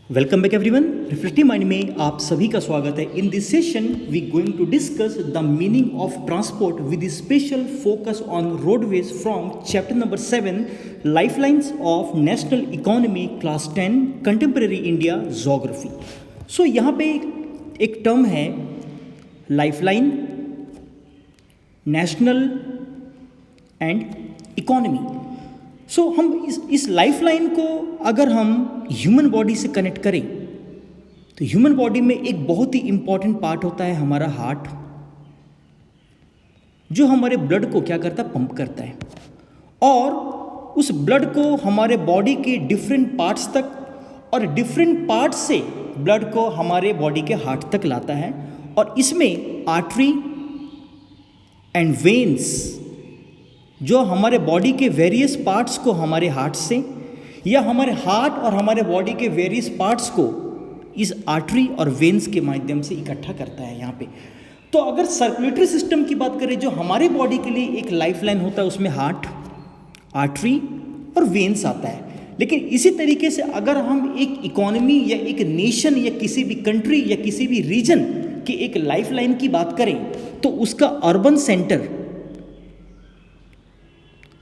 Welcome back everyone. Reflective mind में आप सभी का स्वागत है। In this session we going to discuss the meaning of transport with special focus on roadways from chapter number 7 lifelines of national economy class 10 contemporary India geography. So यहाँ पे एक term है lifeline, national and economy. So हम इस lifeline को अगर हम human body से कनेक्ट करें तो ह्यूमन बॉडी में एक बहुत ही इंपॉर्टेंट पार्ट होता है हमारा हार्ट, जो हमारे ब्लड को क्या करता है, पंप करता है और उस ब्लड को हमारे बॉडी के डिफरेंट पार्ट्स तक और डिफरेंट पार्ट्स से ब्लड को हमारे बॉडी के हार्ट तक लाता है। और इसमें आर्टरी एंड वेन्स जो हमारे बॉडी के वेरियस पार्ट्स को हमारे हार्ट से या हमारे हार्ट और हमारे बॉडी के वेरियस पार्ट्स को इस आर्टरी और वेन्स के माध्यम से इकट्ठा करता है यहाँ पे। तो अगर सर्कुलेटरी सिस्टम की बात करें जो हमारे बॉडी के लिए एक लाइफलाइन होता है, उसमें हार्ट, आर्टरी और वेन्स आता है। लेकिन इसी तरीके से अगर हम एक इकोनॉमी या एक नेशन या किसी भी कंट्री या किसी भी रीजन की एक लाइफलाइन की बात करें तो उसका अर्बन सेंटर,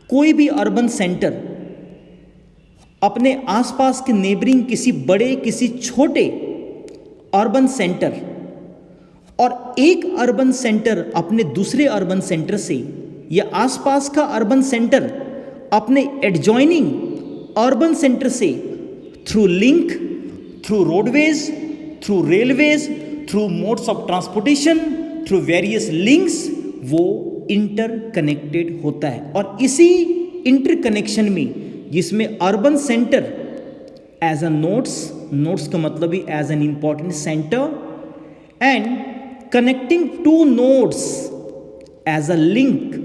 कोई भी अर्बन सेंटर अपने आसपास के नेबरिंग किसी बड़े किसी छोटे अर्बन सेंटर और एक अर्बन सेंटर अपने दूसरे अर्बन सेंटर से या आसपास का अर्बन सेंटर अपने एडजॉइनिंग अर्बन सेंटर से through link, through roadways, through railways, through modes of transportation, through various links वो इंटरकनेक्टेड होता है। और इसी इंटरकनेक्शन में जिसमें urban centre as a nodes का मतलब ही as an important centre and connecting to nodes as a link,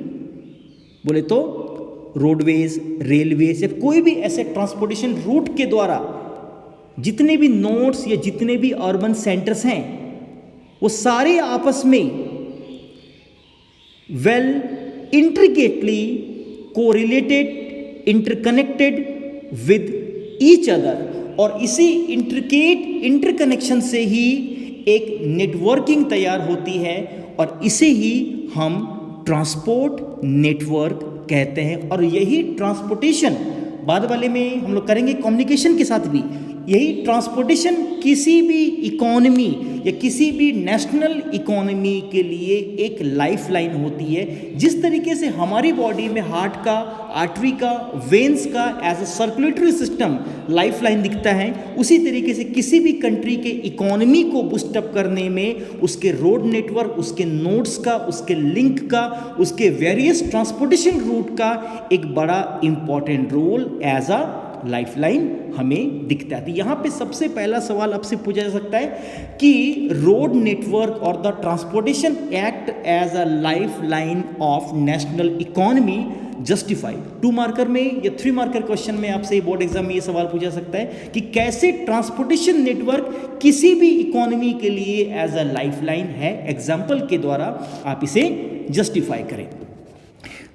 बोले तो रोडवेज, रेलवेज या कोई भी ऐसे ट्रांसपोर्टेशन रूट के द्वारा जितने भी नोड्स या जितने भी अर्बन सेंटर्स हैं वो सारे आपस में well intricately correlated, interconnected with each other। और इसी इंट्रिकेट इंटरकनेक्शन से ही एक नेटवर्किंग तैयार होती है और इसे ही हम ट्रांसपोर्ट नेटवर्क कहते हैं। और यही ट्रांसपोर्टेशन बाद वाले में हम लोग करेंगे कम्युनिकेशन के साथ भी। यही ट्रांसपोर्टेशन किसी भी इकोनॉमी या किसी भी नेशनल इकोनॉमी के लिए एक लाइफलाइन होती है। जिस तरीके से हमारी बॉडी में हार्ट का, आर्टरी का, वेन्स का as a circulatory system lifeline दिखता है, उसी तरीके से किसी भी कंट्री के इकोनॉमी को बूस्टअप करने में उसके रोड नेटवर्क, उसके नोड्स का, उसके लिंक का, उसके वेरियस ट्रांसपोर्टेशन रूट का एक बड़ा important role as a lifeline हमें दिखता है। तो यहाँ पे सबसे पहला सवाल आपसे पूछा जा सकता है कि रोड नेटवर्क और the transportation act as a lifeline of national economy justified. 2 marker में या 3 मार्कर क्वेश्चन में आपसे बोर्ड एग्जाम में ये सवाल पूछा सकता है कि कैसे ट्रांसपोर्टेशन नेटवर्क किसी भी इकोनॉमी के लिए एज अ लाइफलाइन है। एग्जाम्पल के द्वारा आप इसे जस्टिफाई करें।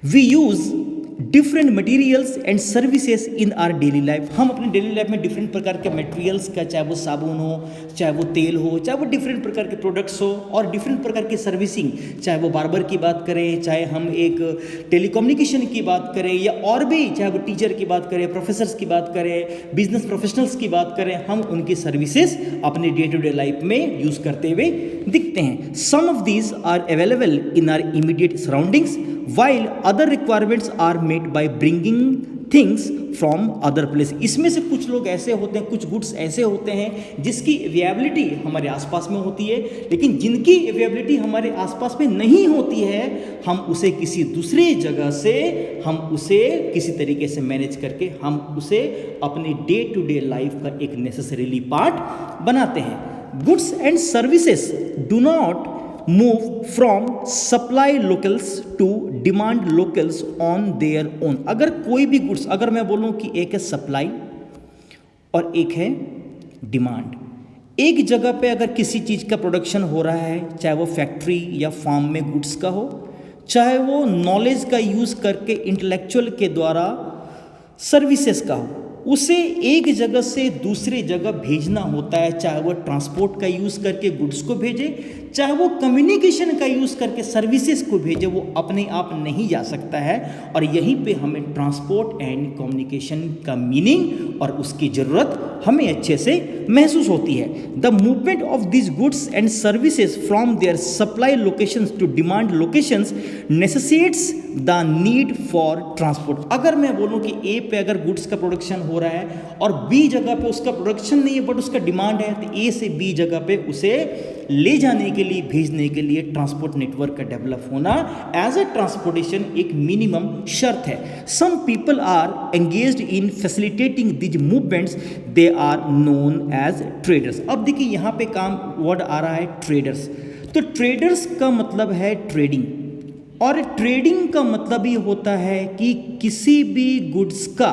We use different materials and services in our daily life. हम अपने डेली लाइफ में डिफरेंट प्रकार के मटेरियल्स का, चाहे वो साबुन हो, चाहे वो तेल हो, चाहे वो डिफरेंट प्रकार के प्रोडक्ट्स हो और डिफरेंट प्रकार की सर्विसिंग, चाहे वो बार्बर की बात करें, चाहे हम एक टेलीकम्युनिकेशन की बात करें या और भी, चाहे वो टीचर की बात करें, प्रोफेसर्स की बात करें, बिजनेस प्रोफेशनल्स की बात करें, हम उनकी सर्विसेज अपने डे टू डे लाइफ में यूज़ करते हुए दिखते हैं। Some of these are available in our immediate surroundings while other requirements are met by bringing things from other place। इसमें से कुछ लोग ऐसे होते हैं, कुछ गुड्स ऐसे होते हैं जिसकी अवेलेबिलिटी हमारे आसपास में होती है, लेकिन जिनकी अवेलेबिलिटी हमारे आसपास में नहीं होती है हम उसे किसी दूसरे जगह से हम उसे किसी तरीके से मैनेज करके हम उसे अपने डे टू डे लाइफ का एक नेसेसरीली पार्ट बनाते हैं। Goods and services do not move from supply locals to demand locals on their own। अगर कोई भी गुड्स, अगर मैं बोलूं कि एक है सप्लाई और एक है डिमांड, एक जगह पे अगर किसी चीज़ का प्रोडक्शन हो रहा है, चाहे वो फैक्ट्री या फार्म में गुड्स का हो, चाहे वो नॉलेज का यूज़ करके इंटेलेक्चुअल के द्वारा सर्विसेज का हो, उसे एक जगह से दूसरी जगह भेजना होता है, चाहे वो ट्रांसपोर्ट का यूज़ करके गुड्स को भेजे, चाहे वो कम्युनिकेशन का यूज़ करके सर्विसेज को भेजे, वो अपने आप नहीं जा सकता है। और यहीं पे हमें ट्रांसपोर्ट एंड कम्युनिकेशन का मीनिंग और उसकी ज़रूरत हमें अच्छे से महसूस होती है। The movement of this goods and services from their supply locations to demand locations necessitates the need for transport. अगर मैं बोलूँ कि ए पे अगर गुड्स का प्रोडक्शन हो रहा है और बी जगह पे उसका प्रोडक्शन नहीं है बट उसका डिमांड है, तो ए से बी जगह पे उसे ले जाने के लिए, भेजने के लिए ट्रांसपोर्ट नेटवर्क का डेवलप होना एज ए ट्रांसपोर्टेशन एक मिनिमम शर्त है। Some people are engaged in facilitating these movements, they are known as traders. अब देखिए यहाँ पे काम वर्ड आ रहा है ट्रेडर्स। तो ट्रेडर्स का मतलब है ट्रेडिंग, और ट्रेडिंग का मतलब ये होता है कि किसी भी गुड्स का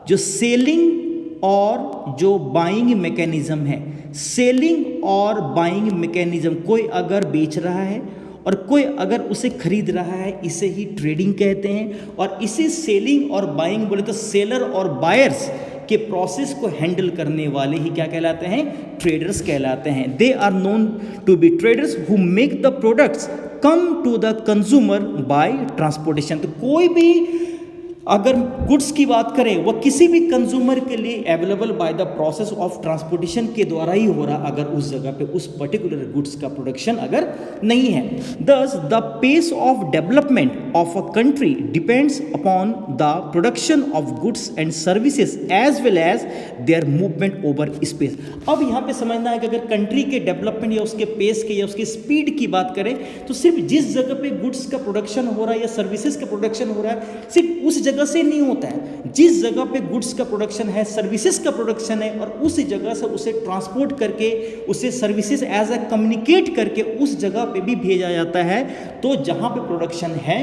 जो सेलिंग और जो बाइंग मैकेनिज्म है, सेलिंग और बाइंग मैकेनिज्म, कोई अगर बेच रहा है और कोई अगर उसे खरीद रहा है, इसे ही ट्रेडिंग कहते हैं। और इसे सेलिंग और बाइंग बोले तो सेलर और बायर्स के प्रोसेस को हैंडल करने वाले ही क्या कहलाते हैं? ट्रेडर्स कहलाते हैं। They are known to be traders who make the products come to the consumer by transportation. तो कोई भी अगर गुड्स की बात करें, वह किसी भी कंज्यूमर के लिए available by the process of transportation के द्वारा ही हो रहा, अगर उस जगह पे उस पर्टिकुलर गुड्स का प्रोडक्शन अगर नहीं है। Thus the pace of development of a country depends upon the production of goods and services as well as their movement over space. अब यहाँ पे समझना है कि अगर कंट्री के डेवलपमेंट या उसके पेस के या उसकी स्पीड की बात करें, तो सिर्फ जिस जगह पे गुड्स का प्रोडक्शन हो रहा है या सर्विसेज का प्रोडक्शन हो रहा है, सिर्फ उस जगह से नहीं होता है। जिस जगह पे गुड्स का प्रोडक्शन है, सर्विसेज का प्रोडक्शन है, और उस जगह से उसे ट्रांसपोर्ट करके, उसे सर्विसेज एज ए कम्युनिकेट करके उस जगह पे भी भेजा जाता है। तो जहां पे प्रोडक्शन है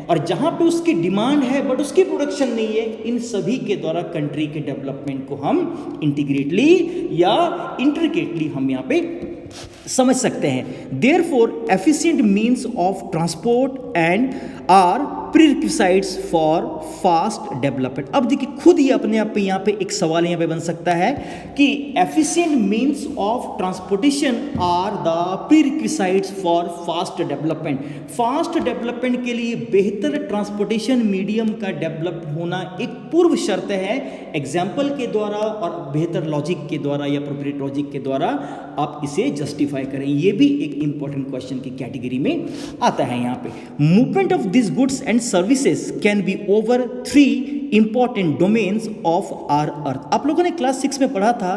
और जहां पे उसकी डिमांड है बट उसकी प्रोडक्शन नहीं है, इन सभी के द्वारा कंट्री के डेवलपमेंट को हम इंटीग्रेटली या इंट्रिकेटली हम यहाँ पे समझ सकते हैं। Therefore efficient means of transport and are prerequisites for fast development. अब देखिए खुद ही अपने आप पे यहाँ पे एक सवाल यहाँ पे बन सकता है कि efficient means of transportation are the prerequisites for fast development. Fast development के लिए बेहतर ट्रांसपोर्टेशन मीडियम का डेवलप होना एक पूर्व शर्त है। एग्जाम्पल के द्वारा और बेहतर लॉजिक के द्वारा या प्रोप्रिएट लॉजिक के द्वारा आप इसे जस्टिफाई करें। ये भी एक इंपॉर्टेंट क्वेश्चन की कैटेगरी में आता है। यहाँ पे movement of this goods and services can be over 3 important domains of our earth. आप लोगों ने क्लास 6 में पढ़ा था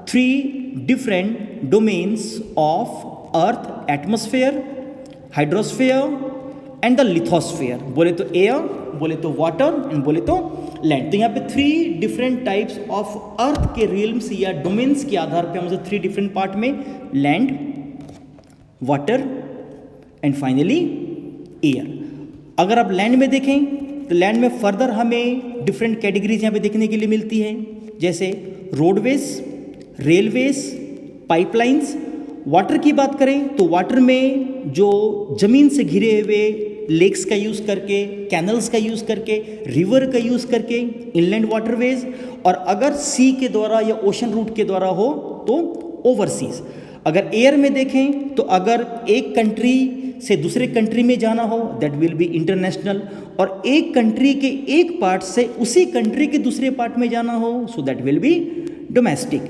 3 different domains of earth, atmosphere, hydrosphere and the lithosphere. बोले तो एयर, बोले तो वाटर एंड बोले तो लैंड। तो यहाँ पे 3 डिफरेंट टाइप्स ऑफ अर्थ के रियल्म्स या डोमेन्स के आधार पे हम उसे 3 डिफरेंट पार्ट में land, water and finally air. अगर आप लैंड में देखें तो लैंड में फर्दर हमें डिफरेंट कैटेगरीज यहाँ पे देखने के लिए मिलती हैं, जैसे रोडवेज, रेलवेज, पाइपलाइंस। वाटर की बात करें तो वाटर में जो ज़मीन से घिरे हुए लेक्स का यूज़ करके, कैनल्स का यूज़ करके, रिवर का यूज़ करके, इनलैंड वाटरवेज, और अगर सी के द्वारा या ओशन रूट के द्वारा हो तो ओवरसीज। अगर एयर में देखें तो अगर एक कंट्री से दूसरे कंट्री में जाना हो दैट विल बी इंटरनेशनल, और एक कंट्री के एक पार्ट से उसी कंट्री के दूसरे पार्ट में जाना हो so that will be domestic.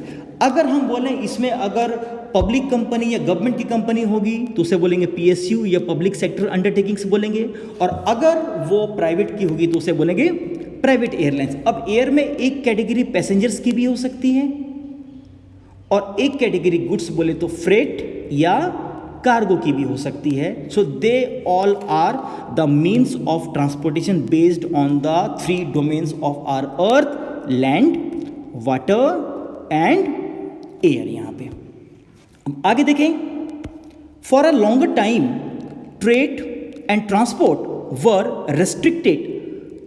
अगर हम बोलें इसमें अगर पब्लिक कंपनी या गवर्नमेंट की कंपनी होगी तो उसे बोलेंगे पीएसयू या पब्लिक सेक्टर अंडरटेकिंग्स बोलेंगे, और अगर वो प्राइवेट की होगी तो उसे बोलेंगे प्राइवेट एयरलाइंस। अब एयर में एक कैटेगरी पैसेंजर्स की भी हो सकती है और एक कैटेगरी गुड्स बोले तो फ्रेट या कार्गो की भी हो सकती है। So they all are the means of transportation based on the 3 domains of our earth, land, water and air. यहाँ पे आगे देखें, for a longer time trade and transport were restricted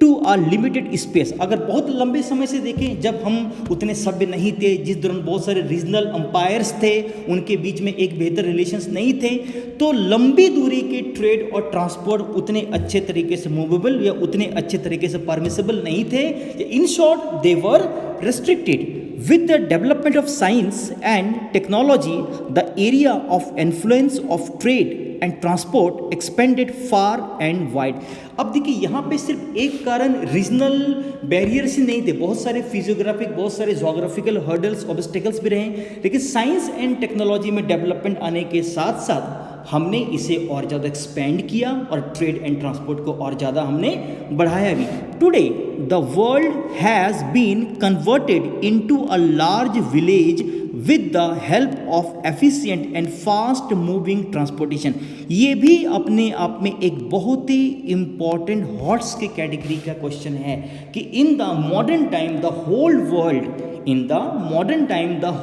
to a limited space. अगर बहुत लंबे समय से देखें, जब हम उतने सभ्य नहीं थे, जिस दौरान बहुत सारे रीजनल अंपायर्स थे, उनके बीच में एक बेहतर रिलेशंस नहीं थे, तो लंबी दूरी के ट्रेड और ट्रांसपोर्ट उतने अच्छे तरीके से मूवेबल या उतने अच्छे तरीके से परमिसेबल नहीं थे। In short they were restricted. With the development of science and technology, the area of influence of trade and transport expanded far and wide. अब देखिए यहाँ पे सिर्फ एक कारण रीजनल बैरियर्स ही नहीं थे, बहुत सारे फिजियोग्राफिक, बहुत सारे जोग्राफिकल हर्डल्स, ऑब्स्टेकल्स भी रहे, लेकिन साइंस एंड टेक्नोलॉजी में डेवलपमेंट आने के साथ साथ हमने इसे और ज़्यादा एक्सपेंड किया और ट्रेड एंड ट्रांसपोर्ट को और ज़्यादा हमने बढ़ाया भी। Today the world has been converted into a large village with the help of efficient and fast moving transportation. ये भी अपने आप में एक बहुत ही important हॉट्स के कैटेगरी का क्वेश्चन है कि in the modern time the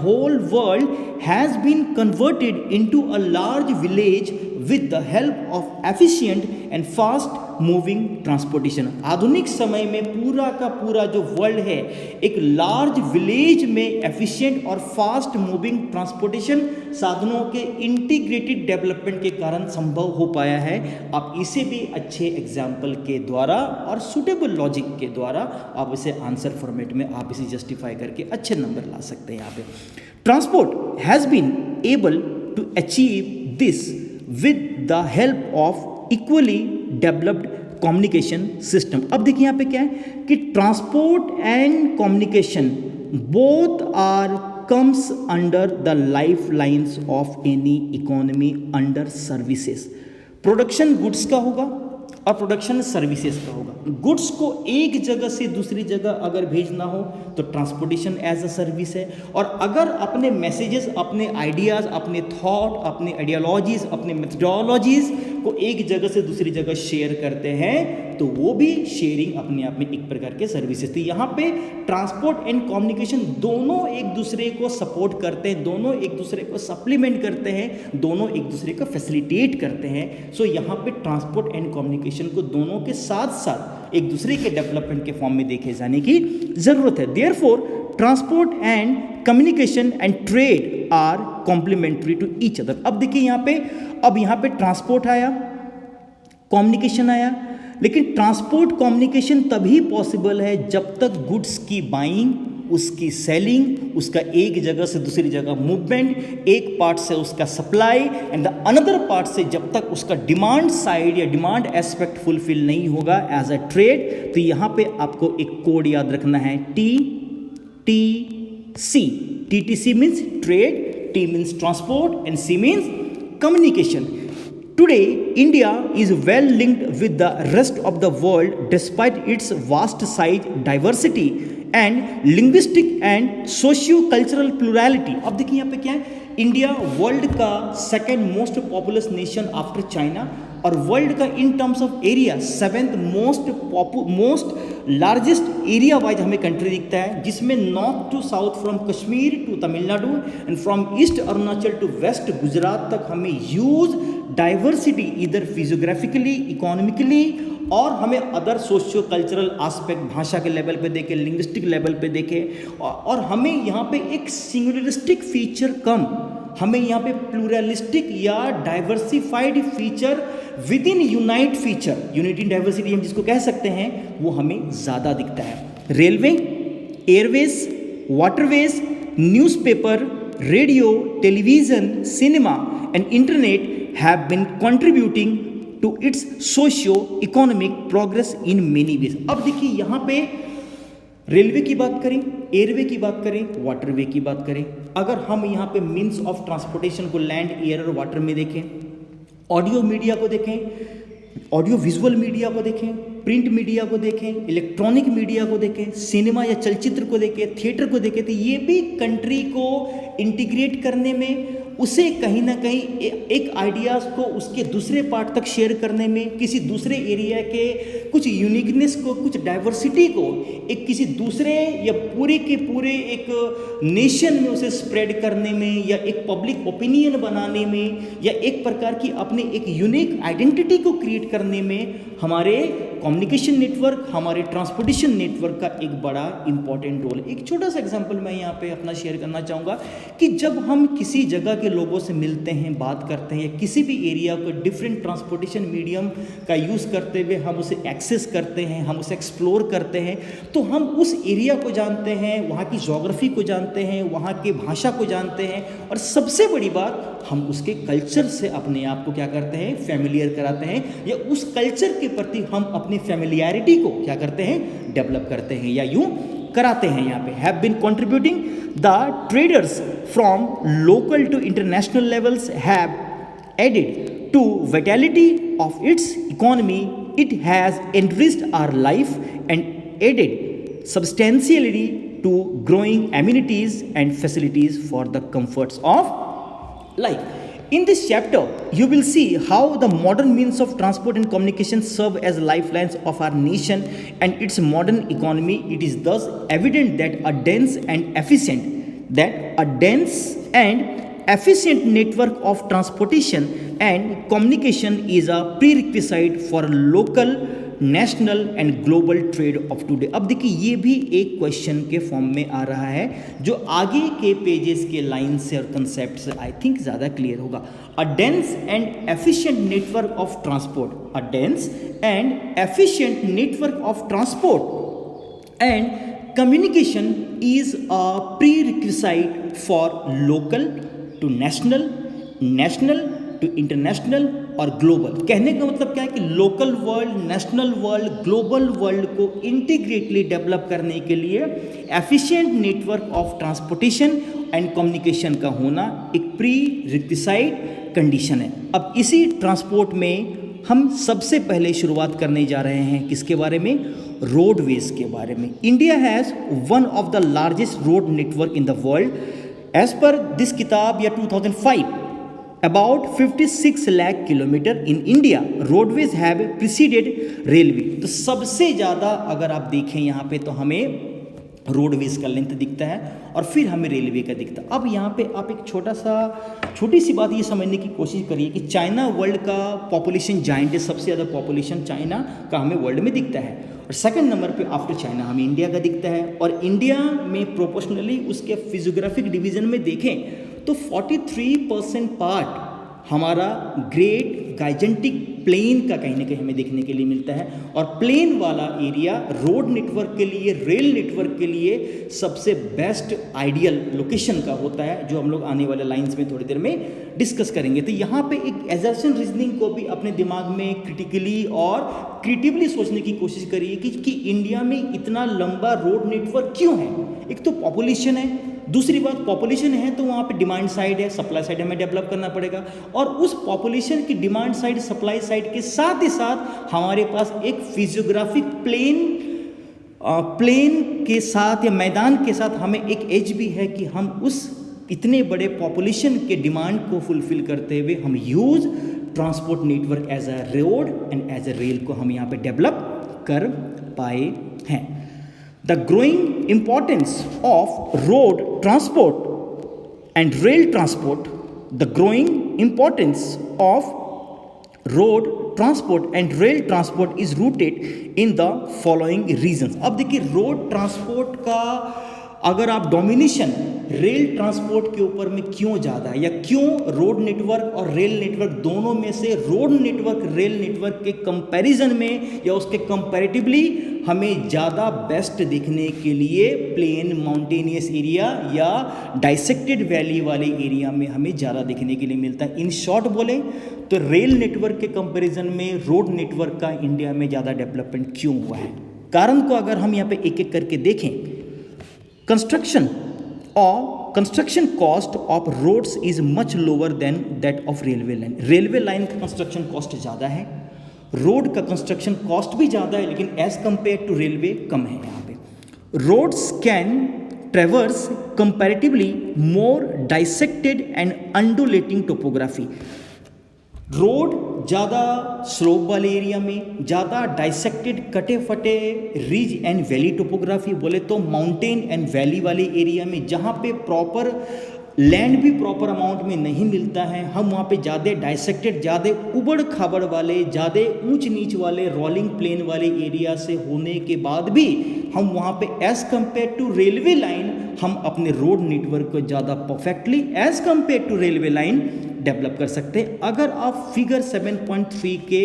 whole world has been converted into a large village with the help of efficient and fast moving transportation. आधुनिक समय में पूरा का पूरा जो वर्ल्ड है एक लार्ज विलेज में एफिशिएंट और फास्ट मूविंग ट्रांसपोर्टेशन साधनों के इंटीग्रेटेड डेवलपमेंट के कारण संभव हो पाया है। आप इसे भी अच्छे एग्जाम्पल के द्वारा और सुटेबल लॉजिक के द्वारा आप इसे आंसर फॉर्मेट में आप इसे जस्टिफाई करके अच्छे नंबर ला सकते हैं। यहाँ पे transport has been able to achieve this with the help of equally developed communication system. अब देखिए यहाँ पे क्या है कि transport and communication both are comes under the life lines of any economy under services. Production goods का होगा और प्रोडक्शन सर्विसेज का होगा। गुड्स को एक जगह से दूसरी जगह अगर भेजना हो तो ट्रांसपोर्टेशन एज अ सर्विस है, और अगर अपने मैसेजेस, अपने आइडियाज़, अपने थॉट, अपने आइडियोलॉजीज, अपने मेथडोलॉजीज को एक जगह से दूसरी जगह शेयर करते हैं तो वो भी शेयरिंग अपने आप में एक प्रकार के सर्विसेज थी। यहाँ पे ट्रांसपोर्ट एंड कम्युनिकेशन दोनों एक दूसरे को सपोर्ट करते हैं, दोनों एक दूसरे को सप्लीमेंट करते हैं, दोनों एक दूसरे को फैसिलिटेट करते हैं। सो यहाँ पे ट्रांसपोर्ट एंड कम्युनिकेशन को दोनों के साथ साथ एक दूसरे के डेवलपमेंट के फॉर्म में देखे जाने की जरूरत है। Therefore transport and communication and trade are complementary to each other. अब देखिए यहाँ पे ट्रांसपोर्ट आया, कम्युनिकेशन आया, लेकिन ट्रांसपोर्ट कम्युनिकेशन तभी पॉसिबल है जब तक गुड्स की बाइंग, उसकी सेलिंग, उसका एक जगह से दूसरी जगह मूवमेंट, एक पार्ट से उसका supply and the another part से जब तक उसका डिमांड साइड या डिमांड एस्पेक्ट फुलफिल नहीं होगा एज अ ट्रेड। तो यहाँ पे आपको एक कोड याद रखना है, TTC। TTC means trade, T means transport and C means communication. Today, India is well linked with the rest of the world despite its vast size, diversity and linguistic and socio-cultural plurality. अब देखिए यहाँ पे क्या है, India world का second most populous nation after China और world का in terms of area 7th most largest area wise हमें कंट्री दिखता है, जिसमें north to south from Kashmir to Tamil Nadu and from east Arunachal to west Gujarat तक हमें ह्यूज डाइवर्सिटी इधर फिजियोग्राफिकली, इकोनॉमिकली और हमें अदर सोशियो कल्चरल आस्पेक्ट, भाषा के लेवल पे देखें, लिंग्विस्टिक लेवल पे देखें, और हमें यहाँ पे एक सिंगुलरिस्टिक फीचर कम, हमें यहाँ पे प्लूरलिस्टिक या diversified feature with in unite feature, unity in diversity हम जिसको कह सकते हैं, वो हमें ज़्यादा दिखता है। Railways, airways, waterways, newspaper, radio, television, cinema and internet have been contributing to its socio economic progress in many ways. अब देखिए यहाँ पे रेलवे की बात करें, एयरवे की बात करें, वाटरवे की बात करें, अगर हम यहाँ पे मीन्स ऑफ ट्रांसपोर्टेशन को लैंड, एयर और वाटर में देखें, ऑडियो मीडिया को देखें, ऑडियो विजुअल मीडिया को देखें, प्रिंट मीडिया को देखें, इलेक्ट्रॉनिक मीडिया को देखें, सिनेमा या चलचित्र को देखें, थिएटर को देखें, तो ये भी कंट्री को इंटीग्रेट करने में, उसे कहीं ना कहीं एक आइडियाज़ को उसके दूसरे पार्ट तक शेयर करने में, किसी दूसरे एरिया के कुछ यूनिकनेस को, कुछ डाइवर्सिटी को एक किसी दूसरे या पूरे के पूरे एक नेशन में उसे स्प्रेड करने में, या एक पब्लिक ओपिनियन बनाने में, या एक प्रकार की अपने एक यूनिक आइडेंटिटी को क्रिएट करने में हमारे कम्युनिकेशन नेटवर्क, हमारे ट्रांसपोर्टेशन नेटवर्क का एक बड़ा इंपॉर्टेंट रोल है। एक छोटा सा एग्जांपल मैं यहाँ पे अपना शेयर करना चाहूँगा कि जब हम किसी जगह के लोगों से मिलते हैं, बात करते हैं, या किसी भी एरिया को डिफरेंट ट्रांसपोर्टेशन मीडियम का यूज़ करते हुए हम उसे एक्सेस करते हैं, हम उसे एक्सप्लोर करते हैं, तो हम उस एरिया को जानते हैं, वहाँ की जोग्राफी को जानते हैं, वहाँ की भाषा को जानते हैं, और सबसे बड़ी बात हम उसके कल्चर से अपने आप को क्या करते हैं, फैमिलियर कराते हैं, या उस कल्चर के प्रति हम अपनी फैमिलियरिटी को क्या करते हैं, डेवलप करते हैं, या यूं कराते हैं। यहाँ पे have been contributing the traders from local to international levels have added to vitality of its economy, it has enriched our life and added substantially to growing amenities and facilities for the comforts of life. In this chapter, you will see how the modern means of transport and communication serve as lifelines of our nation and its modern economy. It is thus evident that a dense and efficient network of transportation and communication is a prerequisite for local, national and global trade off today. अब देखिए ये भी एक question के form में आ रहा है जो आगे के पेजेस के लाइन से और कंसेप्ट से आई थिंक ज़्यादा क्लियर होगा। A dense and efficient network of transport, a dense and efficient network of transport and communication is a prerequisite for local to national, national to international और global. कहने का मतलब क्या है कि local world, national world, global world को integrally develop करने के लिए efficient network of transportation and communication का होना एक प्री रिक्विजिट कंडीशन है। अब इसी ट्रांसपोर्ट में हम सबसे पहले शुरुआत करने जा रहे हैं किसके बारे में, रोडवेज के बारे में। India has one of the largest road network in the world. As per this किताब या 2005 about 56 lakh kilometer in India roadways have preceded railway। तो सबसे ज़्यादा अगर आप देखें यहाँ पे तो हमें रोडवेज का लेंथ दिखता है और फिर हमें रेलवे का दिखता है। अब यहाँ पे आप एक छोटी सी बात ये समझने की कोशिश करिए कि चाइना वर्ल्ड का पॉपुलेशन जाइंट है, सबसे ज़्यादा पॉपुलेशन चाइना का हमें वर्ल्ड में दिखता है, और सेकंड नंबर पे आफ्टर चाइना हमें इंडिया का दिखता है। और इंडिया में प्रोपोर्शनली उसके फिजियोग्राफिक डिवीज़न में देखें तो 43% पार्ट हमारा ग्रेट गाइजेंटिक प्लेन का कहीं ना कहीं हमें देखने के लिए मिलता है, और प्लेन वाला एरिया रोड नेटवर्क के लिए, रेल नेटवर्क के लिए सबसे बेस्ट आइडियल लोकेशन का होता है, जो हम लोग आने वाले लाइंस में थोड़ी देर में डिस्कस करेंगे। तो यहाँ पे एक एजर्शन रीजनिंग को भी अपने दिमाग में क्रिटिकली और क्रिएटिवली सोचने की कोशिश करिए कि इंडिया में इतना लंबा रोड नेटवर्क क्यों है। एक तो पॉपुलेशन है, दूसरी बात पॉपुलेशन है तो वहाँ पे डिमांड साइड है, सप्लाई साइड हमें डेवलप करना पड़ेगा, और उस पॉपुलेशन की डिमांड साइड, सप्लाई साइड के साथ ही साथ हमारे पास एक फिजियोग्राफिक प्लेन के साथ या मैदान के साथ हमें एक एज भी है कि हम उस इतने बड़े पॉपुलेशन के डिमांड को फुलफिल करते हुए हम use transport network as a road and as a rail को हम यहाँ पे डेवलप कर पाए हैं। The growing importance of road transport and rail transport, the growing importance of road transport and rail transport is rooted in the following reasons। अब देखिए road transport का अगर आप डोमिनेशन रेल ट्रांसपोर्ट के ऊपर में क्यों ज़्यादा है, या क्यों रोड नेटवर्क और रेल नेटवर्क दोनों में से रोड नेटवर्क रेल नेटवर्क के कंपैरिजन में या उसके कंपैरेटिवली हमें ज़्यादा बेस्ट देखने के लिए प्लेन माउंटेनियस एरिया या डाइसेक्टेड वैली वाले एरिया में हमें ज़्यादा देखने के लिए मिलता है। इन शॉर्ट बोले तो रेल नेटवर्क के कंपैरिजन में रोड नेटवर्क का इंडिया में ज़्यादा डेवलपमेंट क्यों हुआ है। कारण को अगर हम यहाँ पे एक एक करके देखें, construction cost of roads is much lower than that of railway line। Railway line का कंस्ट्रक्शन कॉस्ट ज़्यादा है, रोड का कंस्ट्रक्शन कॉस्ट भी ज़्यादा है, लेकिन एज कंपेयर टू रेलवे कम है। यहाँ पे roads can traverse comparatively more dissected and undulating topography. Road ज़्यादा स्लोप वाले एरिया में, ज़्यादा डाइसेक्टेड कटे फटे रिज एंड वैली टोपोग्राफी बोले तो माउंटेन एंड वैली वाले एरिया में, जहाँ पे प्रॉपर लैंड भी प्रॉपर अमाउंट में नहीं मिलता है, हम वहाँ पे ज़्यादा डाइसेक्टेड, ज़्यादा उबड़ खाबड़ वाले, ज़्यादा ऊंच नीच वाले रोलिंग प्लेन वाले एरिया से होने के बाद भी हम वहाँ पे as compare to railway line हम अपने रोड नेटवर्क को ज़्यादा perfectly as compare to railway line develop कर सकते हैं। अगर आप फिगर 7.3 के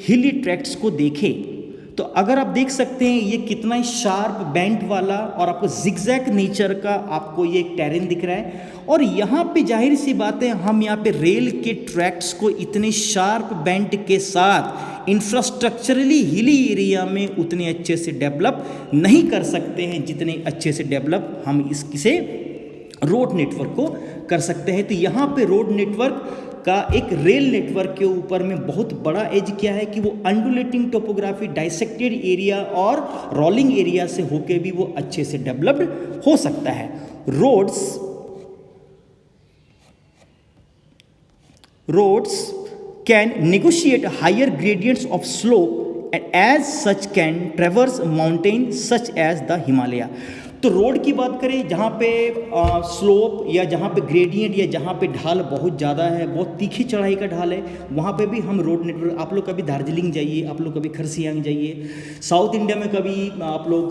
हिली ट्रैक्ट्स को देखें तो अगर आप देख सकते हैं ये कितना ही शार्प बेंट वाला और आपको जिगजैग नेचर का आपको ये एक टेरेन दिख रहा है, और यहाँ पे जाहिर सी बात है हम यहाँ पे रेल के ट्रैक्ट्स को इतने शार्प बेंट के साथ इंफ्रास्ट्रक्चरली हिली एरिया में उतने अच्छे से डेवलप नहीं कर सकते हैं जितने अच्छे से डेवलप हम इससे रोड नेटवर्क को कर सकते हैं। तो यहाँ पे रोड नेटवर्क का एक रेल नेटवर्क के ऊपर में बहुत बड़ा एज क्या है कि वो अंडुलेटिंग टोपोग्राफी, डाइसेक्टेड एरिया और रोलिंग एरिया से होके भी वो अच्छे से डेवलप्ड हो सकता है। Roads can negotiate higher gradients of slope and as such can traverse mountain such as the Himalaya. तो रोड की बात करें जहाँ पे स्लोप या जहाँ पे ग्रेडियंट या जहाँ पे ढाल बहुत ज़्यादा है, बहुत तीखी चढ़ाई का ढाल है, वहाँ पे भी हम रोड नेटवर्क, आप लोग कभी दार्जिलिंग जाइए, आप लोग कभी खरसियांग जाइए, साउथ इंडिया में कभी आप लोग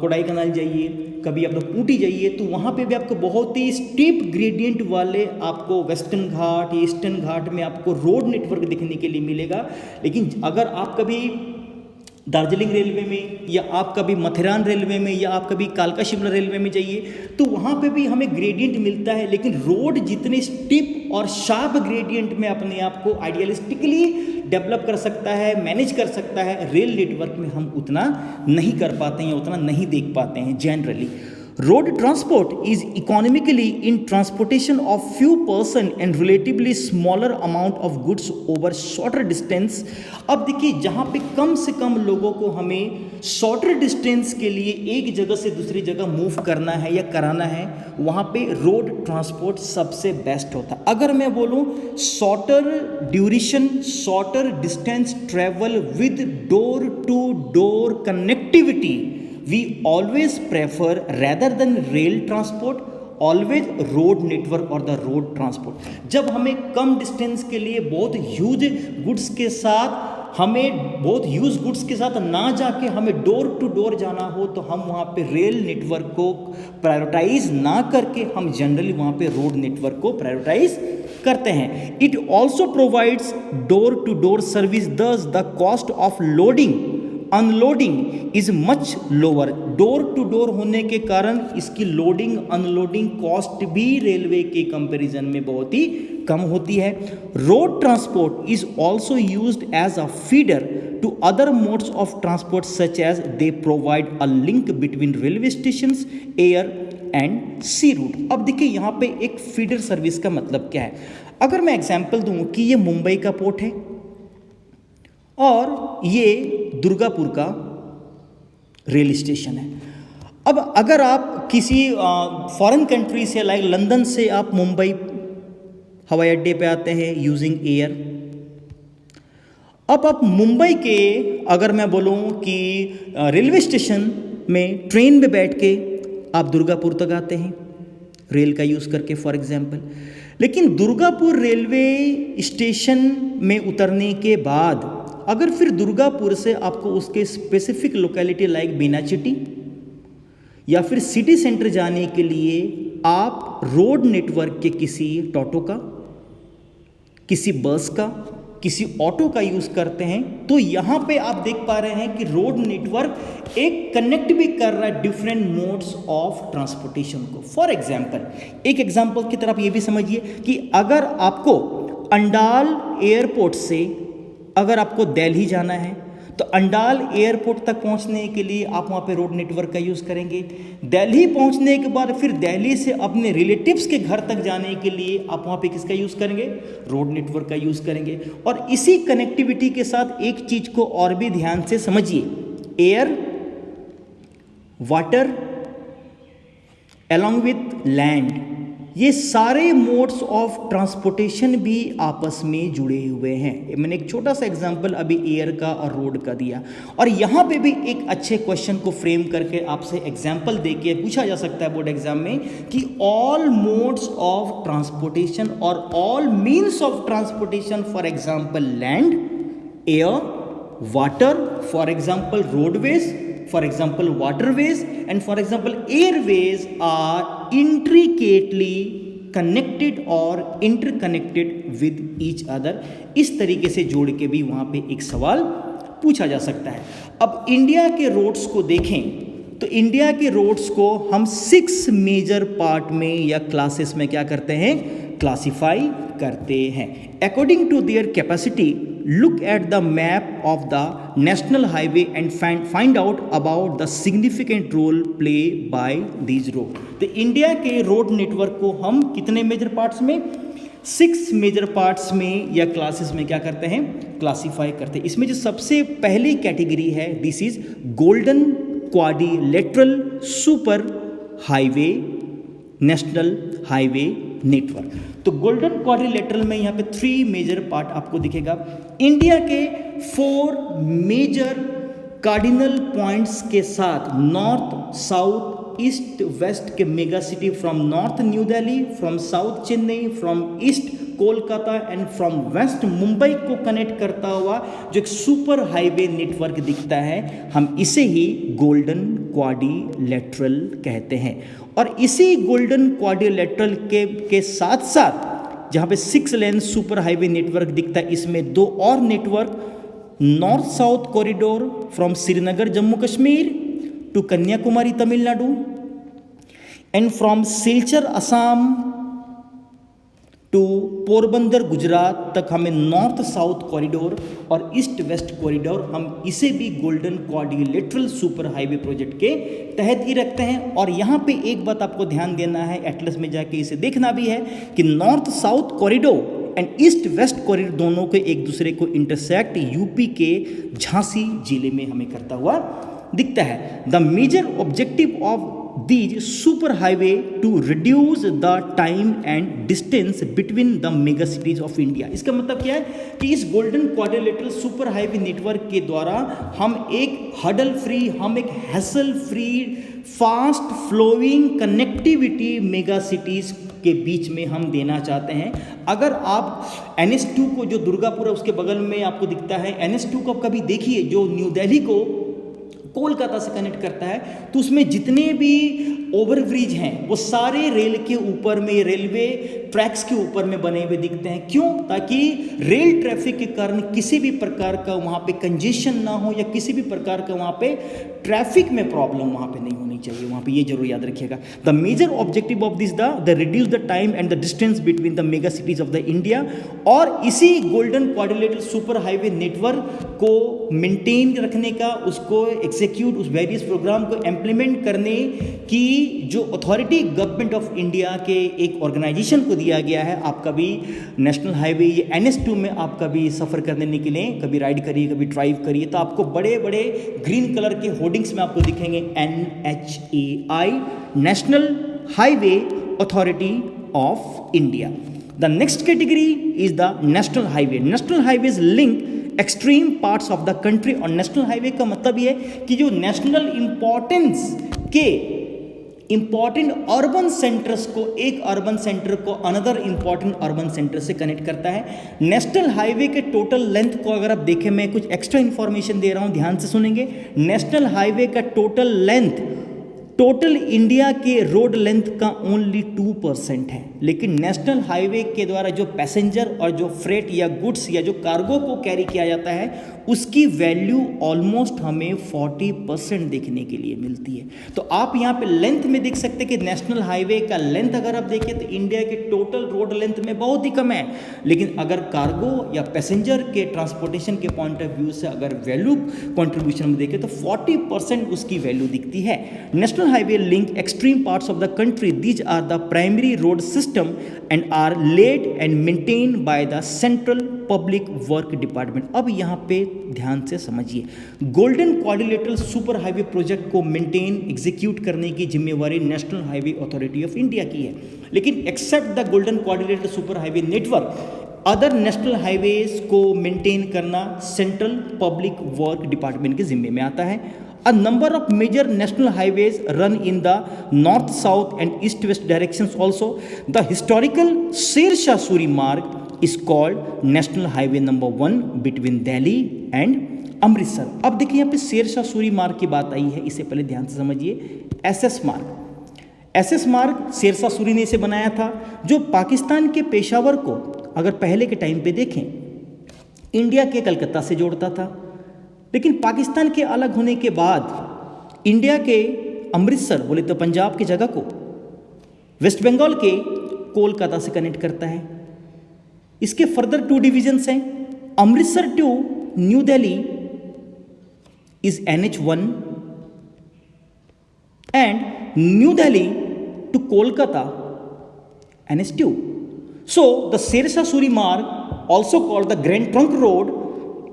कोडाईकनाल जाइए, कभी आप लोग ऊटी जाइए, तो वहाँ पे भी आपको बहुत ही स्टीप ग्रेडियंट वाले आपको वेस्टर्न घाट, ईस्टर्न घाट में आपको रोड नेटवर्क देखने के लिए मिलेगा। लेकिन अगर आप कभी दार्जिलिंग रेलवे में या आप कभी माथेरान रेलवे में या आप कभी कालका शिमला रेलवे में जाइए तो वहाँ पे भी हमें ग्रेडियंट मिलता है, लेकिन रोड जितने स्टिप और शार्प ग्रेडियंट में अपने आप को आइडियलिस्टिकली डेवलप कर सकता है, मैनेज कर सकता है, रेल नेटवर्क में हम उतना नहीं कर पाते हैं, उतना नहीं देख पाते हैं generally. Road transport is economically in transportation of few person and relatively smaller amount of goods over shorter distance। अब देखिए जहाँ पे कम से कम लोगों को हमें शॉर्टर डिस्टेंस के लिए एक जगह से दूसरी जगह मूव करना है या कराना है, वहाँ पे रोड ट्रांसपोर्ट सबसे बेस्ट होता है। अगर मैं बोलूँ shorter duration, shorter distance travel with door to door connectivity we always prefer rather than rail transport always road network or the road transport। जब हमें कम डिस्टेंस के लिए बहुत ह्यूज गुड्स के साथ ना जाके हमें डोर टू डोर जाना हो तो हम वहाँ पे रेल नेटवर्क को प्रायोरिटाइज ना करके हम जनरली वहाँ पे रोड नेटवर्क को प्रायोरिटाइज करते हैं। It also provides door to door service, thus the cost of loading unloading is much lower. Door to door होने के कारण इसकी लोडिंग अनलोडिंग कॉस्ट भी रेलवे के कंपैरिजन में बहुत ही कम होती है। Road transport is also used as a feeder to other modes of transport such as they provide a link between railway stations, air and sea route. अब देखिए यहाँ पे एक फीडर सर्विस का मतलब क्या है। अगर मैं एग्जाम्पल दूँ कि ये मुंबई का पोर्ट है और ये दुर्गापुर का रेल स्टेशन है। अब अगर आप किसी फॉरेन कंट्री से लाइक लंदन से आप मुंबई हवाई अड्डे पे आते हैं यूजिंग एयर, अब आप मुंबई के अगर मैं बोलूँ कि रेलवे स्टेशन में ट्रेन में बैठ के आप दुर्गापुर तक आते हैं रेल का यूज़ करके फॉर एग्जांपल, लेकिन दुर्गापुर रेलवे स्टेशन में उतरने के बाद अगर फिर दुर्गापुर से आपको उसके स्पेसिफिक लोकेलिटी लाइक बीनाचिटी या फिर सिटी सेंटर जाने के लिए आप रोड नेटवर्क के किसी टोटो का, किसी बस का, किसी ऑटो का यूज़ करते हैं, तो यहाँ पे आप देख पा रहे हैं कि रोड नेटवर्क एक कनेक्ट भी कर रहा है डिफरेंट मोड्स ऑफ ट्रांसपोर्टेशन को। फॉर एग्जांपल, एक एग्जांपल की तरफ ये भी समझिए कि अगर आपको अंडाल एयरपोर्ट से अगर आपको दिल्ली जाना है तो अंडाल एयरपोर्ट तक पहुंचने के लिए आप वहाँ पे रोड नेटवर्क का यूज़ करेंगे। दिल्ली पहुंचने के बाद फिर दिल्ली से अपने रिलेटिव्स के घर तक जाने के लिए आप वहाँ पे किसका यूज़ करेंगे? रोड नेटवर्क का यूज़ करेंगे। और इसी कनेक्टिविटी के साथ एक चीज़ को और भी ध्यान से समझिए, air, water along with land, ये सारे मोड्स ऑफ ट्रांसपोर्टेशन भी आपस में जुड़े हुए हैं। मैंने एक छोटा सा एग्जांपल अभी एयर का और रोड का दिया, और यहाँ पे भी एक अच्छे क्वेश्चन को फ्रेम करके आपसे एग्जांपल देके पूछा जा सकता है बोर्ड एग्जाम में कि ऑल मोड्स ऑफ ट्रांसपोर्टेशन और all means of transportation, for example land, air, water, for example roadways, for example waterways, and for example airways are intricately connected or interconnected with each other। इस तरीके से जोड़ के भी वहाँ पे एक सवाल पूछा जा सकता है। अब इंडिया के रोड्स को देखें तो इंडिया के रोड्स को हम 6 मेजर पार्ट में या क्लासेस में क्या करते हैं, क्लासिफाई करते हैं according to their capacity. Look at the map of the national highway and find out about the significant role played by these road। तो इंडिया के रोड नेटवर्क को हम कितने मेजर पार्ट्स में, 6 मेजर पार्ट्स में या क्लासेस में क्या करते हैं, क्लासिफाई करते हैं। इसमें जो सबसे पहली कैटेगरी है, this is golden quadrilateral super highway national highway network. तो गोल्डन क्वाड्रिलेटरल में यहाँ पे 3 मेजर पार्ट आपको दिखेगा। इंडिया के 4 मेजर कार्डिनल पॉइंट्स के साथ नॉर्थ, साउथ, ईस्ट, वेस्ट के mega city, from north New Delhi, from south Chennai, from east Kolkata and from west Mumbai को कनेक्ट करता हुआ जो एक सुपर हाईवे नेटवर्क दिखता है, हम इसे ही गोल्डन क्वाड्रिलेटरल कहते हैं। और इसी गोल्डन क्वाड्रिलेटरल के साथ साथ जहाँ पे 6 लेन सुपर हाईवे नेटवर्क दिखता है, इसमें 2 और network, north south corridor from Srinagar Jammu Kashmir to Kanyakumari Tamil Nadu and from Silchar Assam to Porbandar Gujarat तक हमें नॉर्थ साउथ कॉरिडोर और ईस्ट वेस्ट कॉरिडोर, हम इसे भी golden quadrilateral super highway project के तहत ही रखते हैं। और यहाँ पे एक बात आपको ध्यान देना है, एटलस में जाके इसे देखना भी है कि north south corridor and east west corridor दोनों के एक दूसरे को इंटरसेक्ट यूपी के झांसी जिले में हमें करता हुआ दिखता है। The major objective of these super highway to reduce the time and distance between the mega cities of India। इसका मतलब क्या है कि इस golden quadrilateral super highway network के द्वारा हम एक हडल फ्री, हम एक hassle free, fast flowing connectivity mega cities के बीच में हम देना चाहते हैं। अगर आप NS2 को, जो दुर्गापुर है उसके बगल में आपको दिखता है, NS2 को कभी देखिए जो न्यू दिल्ली को कोलकाता से कनेक्ट करता है, तो उसमें जितने भी ओवरब्रिज हैं वो सारे रेल के ऊपर में, रेलवे ट्रैक्स के ऊपर में बने हुए दिखते हैं। क्यों? ताकि रेल ट्रैफिक के कारण किसी भी प्रकार का वहाँ पे कंजेशन ना हो या किसी भी प्रकार का वहाँ पे ट्रैफिक में प्रॉब्लम वहाँ पे नहीं होनी चाहिए। वहाँ पे ये जरूर याद रखिएगा। The major objective of this the reduce the time and the distance between the mega cities of the India. और इसी golden quadrilateral super highway network को मेंटेन रखने का, उसको एग्जीक्यूट, उस वेरियस प्रोग्राम को इम्प्लीमेंट करने की जो अथॉरिटी गवर्नमेंट ऑफ इंडिया के एक ऑर्गेनाइजेशन को दिया गया है। आप कभी नेशनल हाईवे ये NS2 में आप कभी सफ़र करने के लिए कभी राइड करिए, कभी ड्राइव करिए, तो आपको बड़े बड़े ग्रीन कलर के होर्डिंग्स में आपको दिखेंगे NHAI, national highway authority of India. The next category is the national highway. National highways link extreme parts of the country. और नेशनल हाईवे का मतलब ये है कि जो नेशनल इंपॉर्टेंस के इंपॉर्टेंट अर्बन सेंटर्स को, एक अर्बन सेंटर को अनदर इंपॉर्टेंट अर्बन सेंटर से कनेक्ट करता है। नेशनल हाईवे के टोटल लेंथ को अगर आप देखें, मैं कुछ एक्स्ट्रा इंफॉर्मेशन दे रहा हूं, ध्यान से सुनेंगे। नेशनल हाईवे का टोटल लेंथ, टोटल इंडिया के रोड लेंथ का ओनली 2% है, लेकिन नेशनल हाईवे के द्वारा जो पैसेंजर और जो फ्रेट या गुड्स या जो कार्गो को कैरी किया जाता है उसकी वैल्यू ऑलमोस्ट हमें 40% देखने के लिए मिलती है। तो आप यहाँ पे लेंथ में देख सकते हैं कि नेशनल हाईवे का लेंथ अगर आप देखें तो इंडिया के टोटल रोड लेंथ में बहुत ही कम है, लेकिन अगर कार्गो या पैसेंजर के ट्रांसपोर्टेशन के पॉइंट ऑफ व्यू से अगर वैल्यू कॉन्ट्रीब्यूशन में देखें तो 40% उसकी वैल्यू दिखती है। National highway link extreme parts of the country. These are the primary road system system and are led and maintained by the Central Public Work Department. अब यहाँ पे ध्यान से समझिए, golden quadrilateral super highway project को maintain execute करने की जिम्मेवारी national highway authority of India की है, लेकिन except the golden quadrilateral super highway network, other national highways को मेंटेन करना सेंट्रल पब्लिक वर्क डिपार्टमेंट के जिम्मे में आता है. A number of major national highways run in the north, south and east west directions also. The historical Sher-Shah Suri Marg is called National Highway number 1 between Delhi and Amritsar. अब देखिए यहाँ पे शेरशाह सूरी मार्ग की बात आई है, इसे पहले ध्यान से समझिए. एसएस मार्ग, एसएस मार्ग शेरशाह सूरी ने इसे बनाया था, जो पाकिस्तान के पेशावर को अगर पहले के टाइम पे देखें इंडिया के कलकत्ता से जोड़ता था, लेकिन पाकिस्तान के अलग होने के बाद इंडिया के अमृतसर, बोले तो पंजाब की जगह को, वेस्ट बंगाल के कोलकाता से कनेक्ट करता है. इसके फर्दर 2 डिवीजन्स हैं. Amritsar to New Delhi is NH1 and New Delhi to Kolkata NH2. So the Sher-Shah Suri Marg, also called the Grand Trunk Road,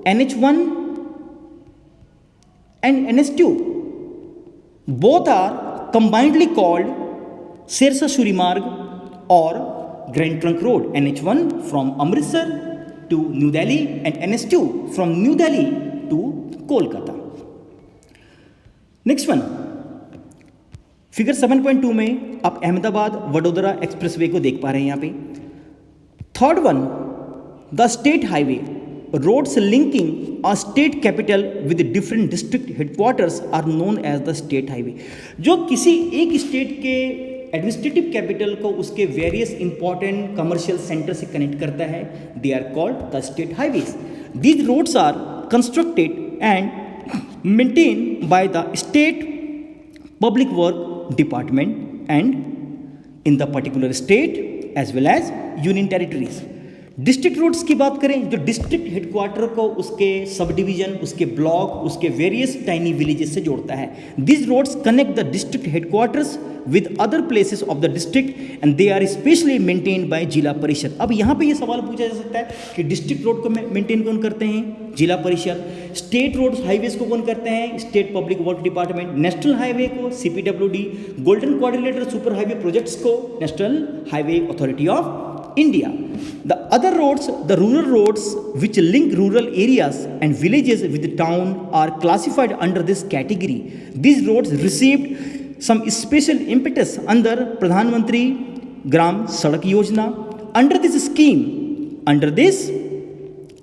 NH1 and NH2, both are combinedly called Sher-Shah Suri Marg or Grand Trunk Road. NH1 from Amritsar to New Delhi and NH2 from New Delhi to Kolkata. Next one, figure 7.2 में आप Ahmedabad Vadodara expressway को देख पा रहे हैं यहाँ पे. Third one, the state highway roads linking a state capital with different district headquarters are known as the state highway. जो किसी एक स्टेट के एडमिनिस्ट्रेटिव कैपिटल को उसके वेरियस इंपॉर्टेंट कमर्शियल सेंटर से कनेक्ट करता है, they are called the state highways. These roads are constructed and maintain by the state public work department and in the particular state as well as union territories. District roads की बात करें, जो district headquarter को उसके sub division, उसके block, उसके various tiny villages से जोड़ता है. This roads connect the district headquarters with other places of the district and they are specially maintained by Zila Parishad. अब यहाँ पे ये सवाल पूछा जा सकता है कि डिस्ट्रिक्ट रोड को मेंटेन कौन करते हैं? जिला परिषद. स्टेट रोड हाईवेज को कौन करते हैं? State public work department. National highway को CPWD. Golden quadrilateral super highway projects को national highway authority of India. The other roads, the rural roads which link rural areas and villages with the town are classified under this category. These roads received some special impetus under Pradhan Mantri Gram Sadak Yojana. Under this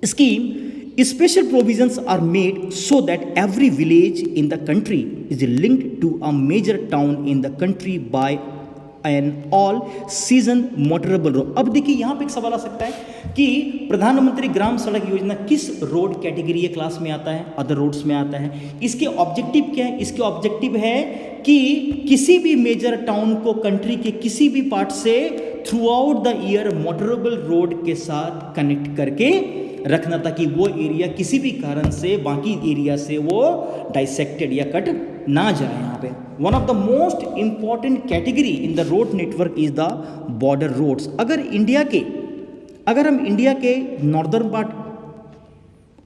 scheme, special provisions are made so that every village in the country is linked to a major town in the country by an all season motorable road. अब देखिए यहाँ पे एक सवाल आ सकता है कि प्रधानमंत्री ग्राम सड़क योजना किस रोड कैटेगरी या क्लास में आता है? अदर रोड्स में आता है. इसके ऑब्जेक्टिव क्या है? इसके ऑब्जेक्टिव है कि किसी भी मेजर टाउन को कंट्री के किसी भी पार्ट से through out the year motorable road के साथ कनेक्ट करके रखना, ताकि वो एरिया किसी भी कारण से बाकी एरिया से वो डाइसेक्टेड या कट ना जाए. यहाँ पे one of the most important category in the road network is the border roads. अगर हम इंडिया के northern part,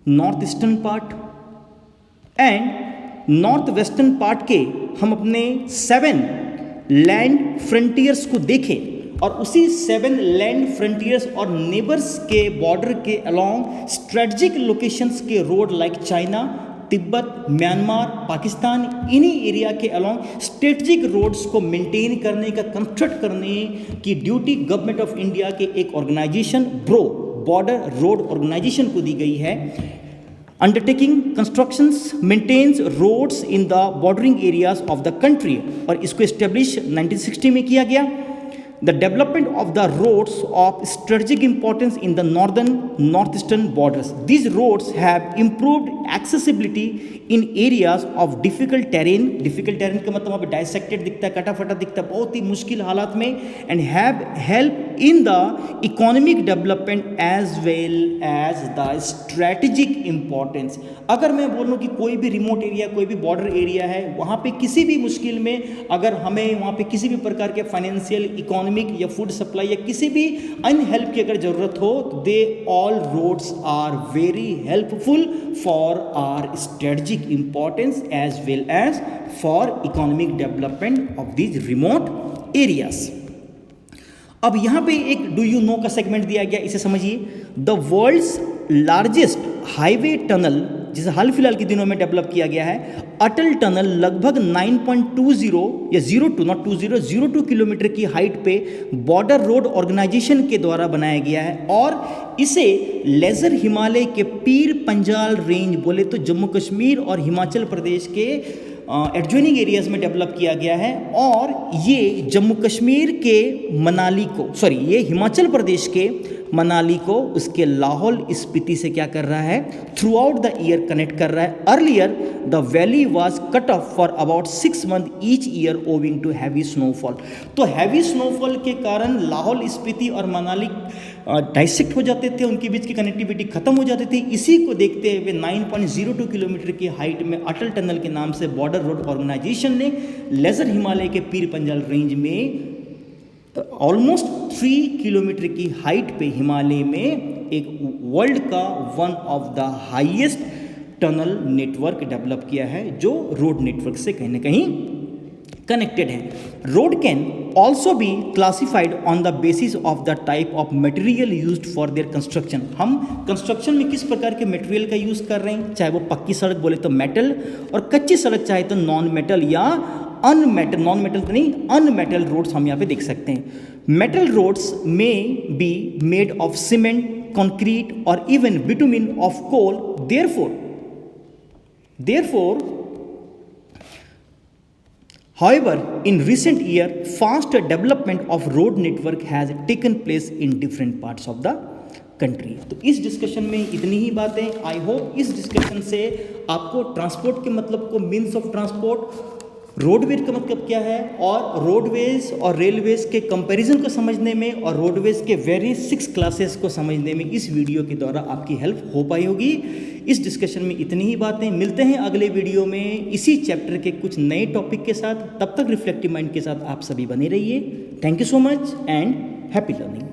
north eastern part and north western part के हम अपने 7 लैंड फ्रंटियर्स को देखें और उसी 7 लैंड फ्रंटियर्स और नेबर्स के बॉर्डर के अलोंग स्ट्रेटजिक लोकेशंस के road like China, Tibet, Myanmar, Pakistan, इन्हीं एरिया के अलोंग स्ट्रेटजिक रोड्स को मेंटेन करने का, कंस्ट्रक्ट करने की ड्यूटी गवर्नमेंट ऑफ इंडिया के एक organisation BRO, border road organisation को दी गई है. Undertaking constructions maintenance roads in the bordering areas of the country, और इसको एस्टेब्लिश 1960 में किया गया. The development of the roads of strategic importance in the northern, northeastern borders. These roads have improved accessibility in areas of difficult terrain. Difficult terrain का मतलब वहाँ पे dissected दिखता है, कटा फटा दिखता है, बहुत ही मुश्किल हालात में, and have helped in the economic development as well as the strategic importance. अगर मैं बोलूँ कि कोई भी रिमोट एरिया, कोई भी बॉर्डर एरिया है, वहाँ पे किसी भी मुश्किल में अगर हमें वहाँ पे किसी भी प्रकार के फाइनेंशियल, इकोनॉमिक इकोनॉमिक या फूड सप्लाई या किसी भी अन्य हेल्प की अगर ज़रूरत हो, they all roads are very helpful for our strategic importance as well as for economic development of these remote areas. अब यहाँ पे एक डू यू नो का सेगमेंट दिया गया, इसे समझिए। The world's largest highway tunnel, जिसे हाल फिलहाल के दिनों में डेवलप किया गया है, अटल टनल, लगभग 9.20 या 02 किलोमीटर की हाइट पे बॉर्डर रोड ऑर्गेनाइजेशन के द्वारा बनाया गया है और इसे लेजर हिमालय के पीर पंजाल रेंज, बोले तो जम्मू कश्मीर और हिमाचल प्रदेश के एडजॉइनिंग एरियाज में डेवलप किया गया है। और ये जम्मू कश्मीर के मनाली को, सॉरी, ये हिमाचल प्रदेश के मनाली को उसके लाहौल स्पीति से क्या कर रहा है, throughout the year connect कर रहा है। Earlier the valley was cut off for about 6 month each year owing to heavy snowfall. तो हैवी स्नोफॉल के कारण लाहौल स्पीति और मनाली डाइसेक्ट हो जाते थे, उनके बीच की कनेक्टिविटी खत्म हो जाती थी। इसी को देखते हुए 9.02 किलोमीटर की हाइट में अटल टनल के नाम से बॉर्डर रोड ऑर्गेनाइजेशन ने लेजर हिमालय के पीर पंजाल रेंज में ऑलमोस्ट 3 किलोमीटर की हाइट पे हिमालय में एक वर्ल्ड का one of the highest tunnel network develop किया है, जो रोड नेटवर्क से कहीं ना कहीं कनेक्टेड है। Road can also be classified on the basis of the type of material used for their construction. हम कंस्ट्रक्शन में किस प्रकार के मटेरियल का यूज़ कर रहे हैं, चाहे वो पक्की सड़क बोले तो मेटल, और कच्ची सड़क चाहे तो नॉन मेटल या अनमेटल, नॉन मेटल तो नहीं, अनमेटल रोड्स हम यहाँ पे देख सकते हैं। मेटल रोड्स में be made of cement, concrete और even bitumen of coal. Therefore, however, in recent year, fast development of road network has taken place in different parts of the country। तो इस डिस्कशन में इतनी ही बातें। I hope इस discussion से आपको transport के मतलब को, मीन्स ऑफ ट्रांसपोर्ट, रोडवेज का मतलब क्या है, और रोडवेज और रेलवेज के कंपैरिजन को समझने में और रोडवेज के वेरियस 6 क्लासेस को समझने में इस वीडियो के द्वारा आपकी हेल्प हो पाई होगी। इस डिस्कशन में इतनी ही बातें। मिलते हैं अगले वीडियो में इसी चैप्टर के कुछ नए टॉपिक के साथ। तब तक रिफ्लेक्टिव माइंड के साथ आप सभी बने रहिए। Thank you so much and happy learning.